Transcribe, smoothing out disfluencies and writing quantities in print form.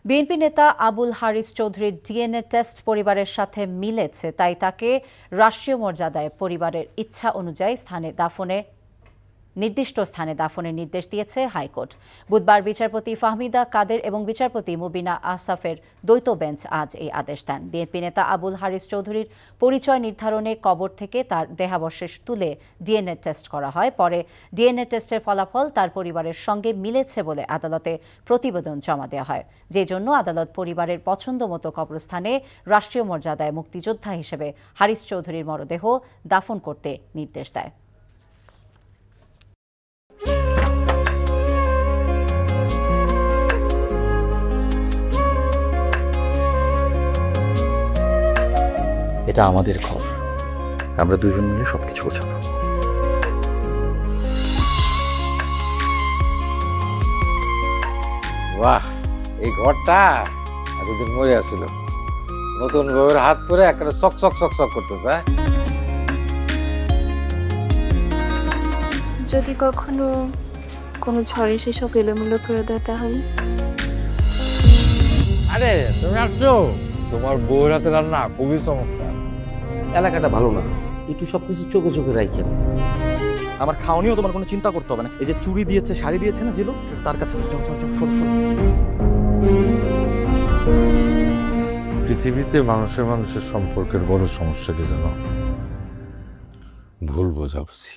BNP নেতা আবুল হারিস চৌধুরীর DNA test পরিবারের সাথে মিলেছে, তাই তাকে রাষ্ট্রীয় মর্যাদায় পরিবারের ইচ্ছা অনুযায়ী নির্দিষ্ট স্থানে দাফনের নির্দেশ দিয়েছে হাইকোর্ট। বুধবার বিচারপতি ফাহমিদা কাদের এবং বিচারপতি মুবিনা আসাফের দ্বৈত বেঞ্চ আজ এই আদেশ দেন। বিএনপি নেতা আবুল হারিস চৌধুরীর পরিচয় নির্ধারণে কবর থেকে তার দেহাবশেষ তুলে ডিএনএ টেস্ট করা হয়। পরে ডিএনএ টেস্টের ফলাফল তার পরিবারের সঙ্গে মিলেছে বলে আদালতে প্রতিবেদন জমা দেওয়া হয়, যে জন্য আদালত পরিবারের পছন্দমতো কবরস্থানে রাষ্ট্রীয় মর্যাদায় মুক্তিযোদ্ধা হিসেবে হারিস চৌধুরীর মরদেহ দাফন করতে নির্দেশ দেয়। এটা আমাদের ঘর, আমরা দুজন মিলে সবকিছু গোছাবো। বাহ, এই ঘরটা এতদিন মরে আসছিল, নতুন বউয়ের হাত পরে একটা চক চক চক চক করতেছে। যদি কখনো কোনো ঝড়ে সেসব এলোমেলো করে দেয় তাহলে? আরে তুমি আসছো, তোমার বউয়ের হাতে রান্না খুবই চমৎকার। এলাকাটা ভালো না, একটু সবকিছু চোখে চোখে রাখেন। আমার খাওয়ানিও তোমার কোনো চিন্তা করতে হবে না। এই যে চুড়ি দিয়েছে, শাড়ি দিয়েছে না জিলু, তার কাছে চল চল চল, শোনো শোনো। পৃথিবীতে মানুষের সম্পর্কের বড় সমস্যা কি জানো? ভুল বোঝাবুঝি।